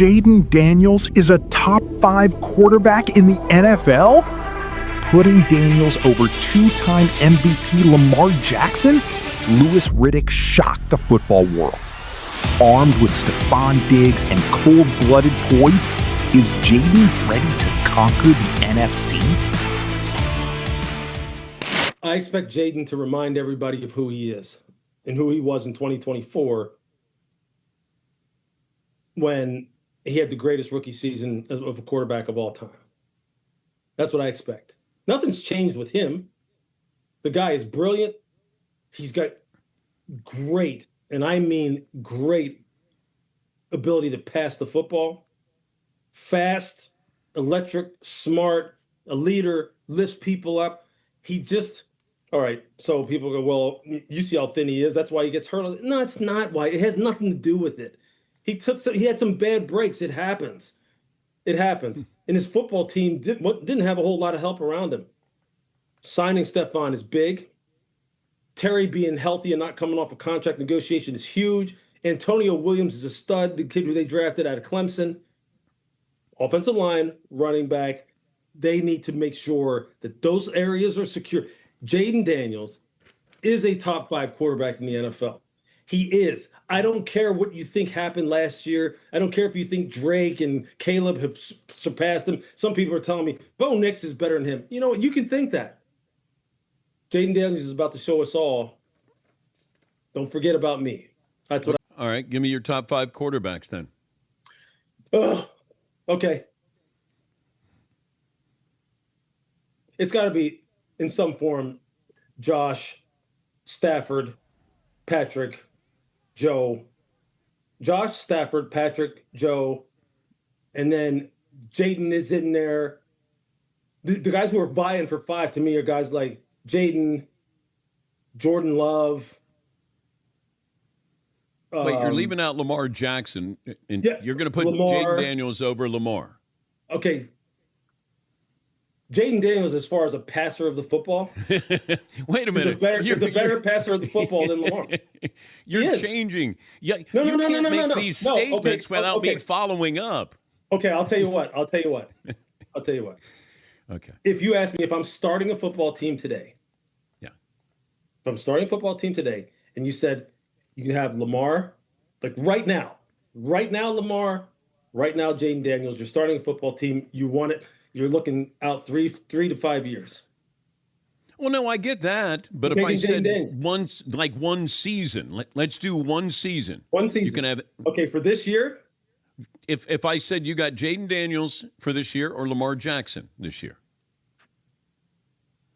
Jayden Daniels is a top 5 quarterback in the NFL? Putting Daniels over two-time MVP Lamar Jackson? Louis Riddick shocked the football world. Armed with Stefon Diggs and cold-blooded poise, is Jayden ready to conquer the NFC? I expect Jayden to remind everybody of who he is and who he was in 2024 when he had the greatest rookie season of a quarterback of all time. That's what I expect. Nothing's changed with him. The guy is brilliant. He's got great, and I mean great, ability to pass the football. Fast, electric, smart, a leader, lifts people up. He just, all right, so people go, well, you see how thin he is. That's why he gets hurt. No, it's not why. It has nothing to do with it. He had some bad breaks. It happens. It happens. And his football team didn't have a whole lot of help around him. Signing Stefon is big. Terry being healthy and not coming off a contract negotiation is huge. Antonio Williams is a stud, the kid who they drafted out of Clemson. Offensive line, running back, they need to make sure that those areas are secure. Jayden Daniels is a top 5 quarterback in the NFL. He is. I don't care what you think happened last year. I don't care if you think Drake and Caleb have surpassed him. Some people are telling me Bo Nix is better than him. You know what? You can think that. Jayden Daniels is about to show us all. Don't forget about me. That's what. All right, give me your top 5 quarterbacks then. Okay. It's got to be in some form Josh, Stafford, Patrick, Joe. Josh, Stafford, Patrick, Joe, and then Jayden is in there. The guys who are vying for 5 to me are guys like Jayden, Jordan Love. Wait, you're leaving out Lamar Jackson, and yeah, you're going to put Lamar. Jayden Daniels over Lamar. Okay. Jayden Daniels, as far as a passer of the football, wait a minute, he's a better passer of the football than Lamar. You're changing. Yeah, no, you can't make these statements without me following up. Okay, I'll tell you what. Okay. If you ask me if I'm starting a football team today, if I'm starting a football team today, and you said you can have Lamar, like right now, Lamar, right now, Jayden Daniels, you're starting a football team, you want it. You're looking out 3 to 5 years. Well, no, I get that, but if I said one season, let's do one season. One season. You can have. Okay, for this year. If I said you got Jayden Daniels for this year or Lamar Jackson this year,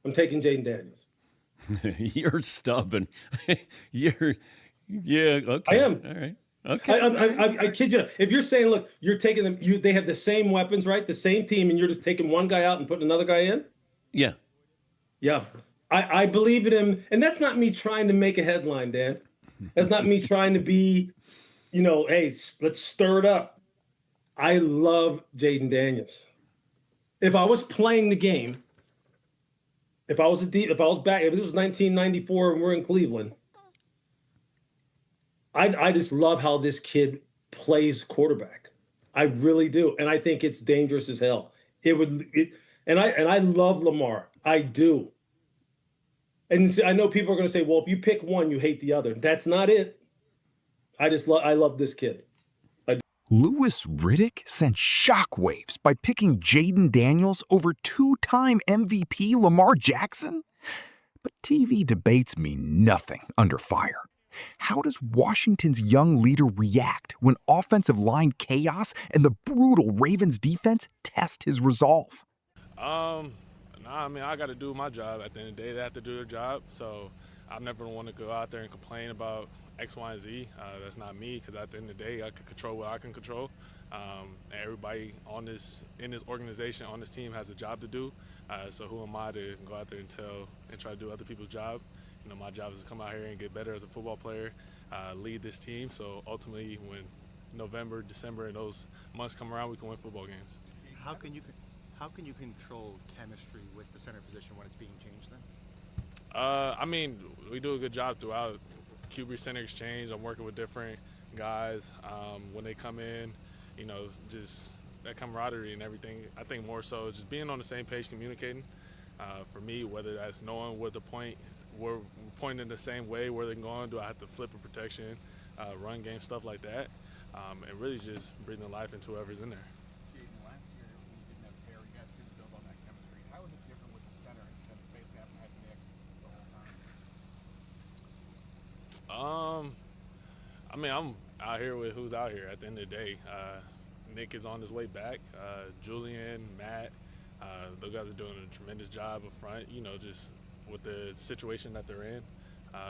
I'm taking Jayden Daniels. You're stubborn. Okay. I am. All right. Okay. I kid you not. If you're saying, look, you're taking them, they have the same weapons, right? The same team, and you're just taking one guy out and putting another guy in? Yeah. Yeah. I believe in him. And that's not me trying to make a headline, Dan. That's not me trying to be, hey, let's stir it up. I love Jayden Daniels. If I was playing the game, if this was 1994 and we're in Cleveland, I just love how this kid plays quarterback. I really do, and I think it's dangerous as hell. And I love Lamar. I do. And I know people are going to say, "Well, if you pick one, you hate the other." That's not it. I love this kid. Louis Riddick sent shockwaves by picking Jayden Daniels over two-time MVP Lamar Jackson. But TV debates mean nothing under fire. How does Washington's young leader react when offensive line chaos and the brutal Ravens defense test his resolve? I mean, I got to do my job. At the end of the day, they have to do their job. So I never want to go out there and complain about X, Y, and Z. That's not me, because at the end of the day, I can control what I can control. And everybody in this organization, on this team, has a job to do. So who am I to go out there and try to do other people's job? My job is to come out here and get better as a football player, lead this team. So ultimately, when November, December, and those months come around, we can win football games. How can you control chemistry with the center position when it's being changed then? I mean, we do a good job throughout. QB center exchange. I'm working with different guys. When they come in, just that camaraderie and everything. I think more so just being on the same page, communicating. For me, whether that's knowing what we're pointing the same way, where they're going, do I have to flip a protection, run game, stuff like that, and really just breathing life into whoever's in there. Jayden, last year when you didn't have Terry, you guys couldn't build on that chemistry. How is it different with the center and basically having had Nick the whole time? I'm out here with who's out here at the end of the day. Nick is on his way back. Julian, Matt, those guys are doing a tremendous job up front, just with the situation that they're in,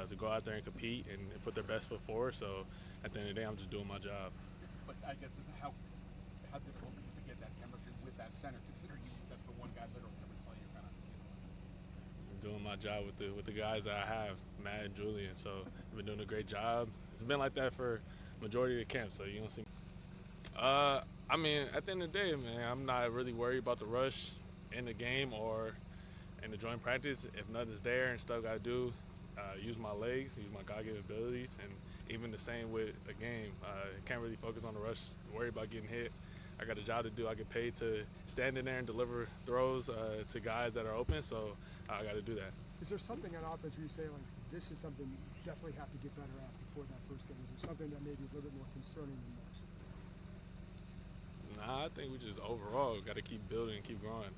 to go out there and compete and put their best foot forward. So at the end of the day, I'm just doing my job. But I guess how difficult is it to get that chemistry with that center, considering that's the one guy literally every play you're kind of doing my job with the guys that I have, Matt and Julian. So I've been doing a great job. It's been like that for majority of the camp, so you don't see. At the end of the day, man, I'm not really worried about the rush in the game or in the joint practice. If nothing's there and stuff got to do, use my legs, use my God-given abilities, and even the same with a game. Can't really focus on the rush, worry about getting hit. I got a job to do. I get paid to stand in there and deliver throws to guys that are open, so I got to do that. Is there something on offense where you say, like, this is something you definitely have to get better at before that first game? Is there something that maybe is a little bit more concerning than most? Nah, I think we just overall got to keep building and keep growing.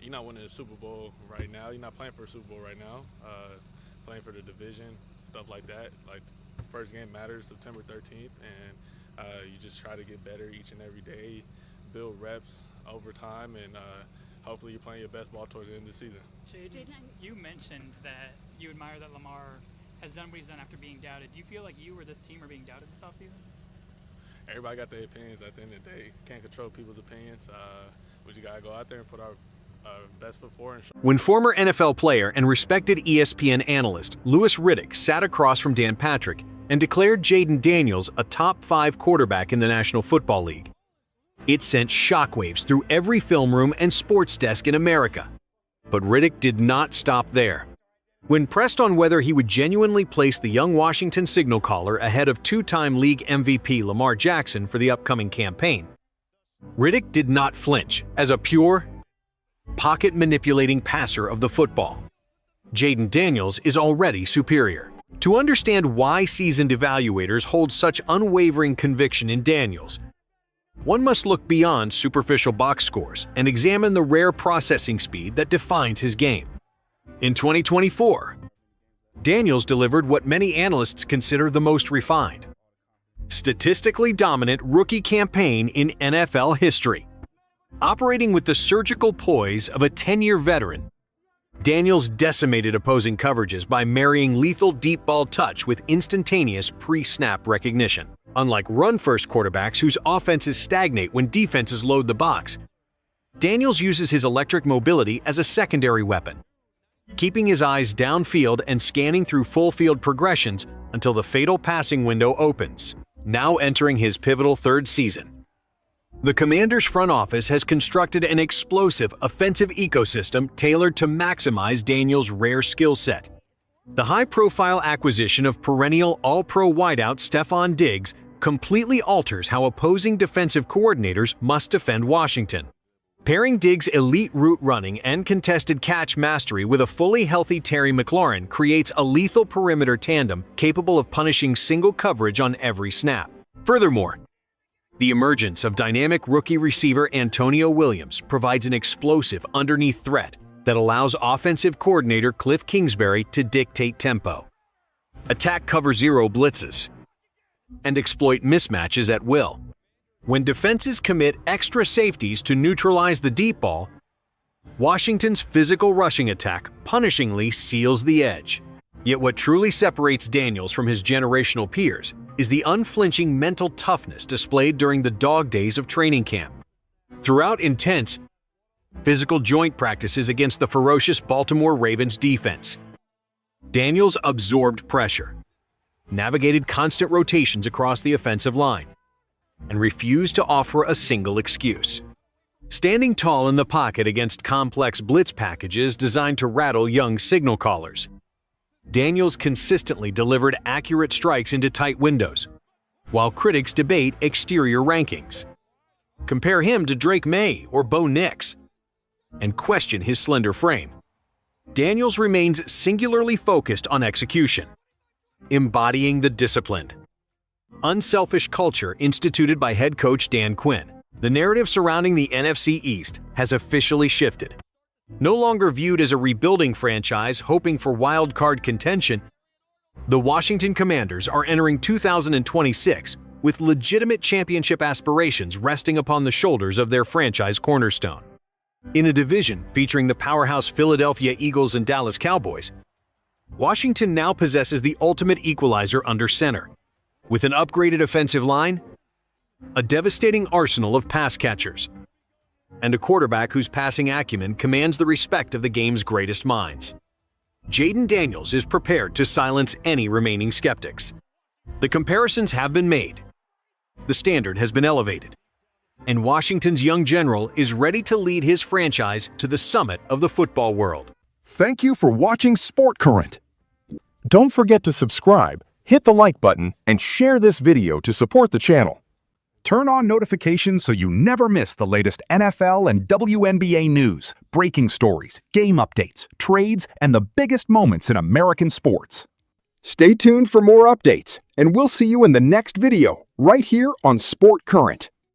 You're not winning a Super Bowl right now. You're not playing for a Super Bowl right now. Playing for the division, stuff like that. Like, the first game matters September 13th, and you just try to get better each and every day, build reps over time, and hopefully you're playing your best ball towards the end of the season. Jayden, you mentioned that you admire that Lamar has done what he's done after being doubted. Do you feel like you or this team are being doubted this offseason? Everybody got their opinions at the end of the day. Can't control people's opinions. We just got to go out there and put our best foot forward. When former NFL player and respected ESPN analyst Louis Riddick sat across from Dan Patrick and declared Jayden Daniels a top 5 quarterback in the National Football League, it sent shockwaves through every film room and sports desk in America. But Riddick did not stop there. When pressed on whether he would genuinely place the young Washington signal caller ahead of 2-time league MVP Lamar Jackson for the upcoming campaign, Riddick did not flinch. As a pure, pocket-manipulating passer of the football, Jayden Daniels is already superior. To understand why seasoned evaluators hold such unwavering conviction in Daniels, one must look beyond superficial box scores and examine the rare processing speed that defines his game. In 2024, Daniels delivered what many analysts consider the most refined, statistically dominant rookie campaign in NFL history. Operating with the surgical poise of a 10-year veteran, Daniels decimated opposing coverages by marrying lethal deep ball touch with instantaneous pre-snap recognition. Unlike run-first quarterbacks whose offenses stagnate when defenses load the box, Daniels uses his electric mobility as a secondary weapon, keeping his eyes downfield and scanning through full-field progressions until the fatal passing window opens. Now entering his pivotal 3rd season, the Commanders' front office has constructed an explosive offensive ecosystem tailored to maximize Daniels' rare skill set. The high-profile acquisition of perennial All-Pro wideout Stefon Diggs completely alters how opposing defensive coordinators must defend Washington. Pairing Diggs' elite route running and contested catch mastery with a fully healthy Terry McLaurin creates a lethal perimeter tandem capable of punishing single coverage on every snap. Furthermore, the emergence of dynamic rookie receiver Antonio Williams provides an explosive underneath threat that allows offensive coordinator Kliff Kingsbury to dictate tempo, attack cover zero blitzes, and exploit mismatches at will. When defenses commit extra safeties to neutralize the deep ball, Washington's physical rushing attack punishingly seals the edge. Yet what truly separates Daniels from his generational peers is the unflinching mental toughness displayed during the dog days of training camp. Throughout intense, physical joint practices against the ferocious Baltimore Ravens defense, Daniels absorbed pressure, navigated constant rotations across the offensive line, and refused to offer a single excuse. Standing tall in the pocket against complex blitz packages designed to rattle young signal callers, Daniels consistently delivered accurate strikes into tight windows, while critics debate exterior rankings. Compare him to Drake May or Bo Nix, and question his slender frame. Daniels remains singularly focused on execution, embodying the disciplined, unselfish culture instituted by head coach Dan Quinn. The narrative surrounding the NFC East has officially shifted. No longer viewed as a rebuilding franchise hoping for wild card contention, the Washington Commanders are entering 2026 with legitimate championship aspirations resting upon the shoulders of their franchise cornerstone. In a division featuring the powerhouse Philadelphia Eagles and Dallas Cowboys, Washington now possesses the ultimate equalizer under center, with an upgraded offensive line, a devastating arsenal of pass catchers, and a quarterback whose passing acumen commands the respect of the game's greatest minds. Jayden Daniels is prepared to silence any remaining skeptics. The comparisons have been made, the standard has been elevated, and Washington's young general is ready to lead his franchise to the summit of the football world. Thank you for watching Sport Current. Don't forget to subscribe, hit the like button, and share this video to support the channel. Turn on notifications so you never miss the latest NFL and WNBA news, breaking stories, game updates, trades, and the biggest moments in American sports. Stay tuned for more updates, and we'll see you in the next video, right here on Sport Current.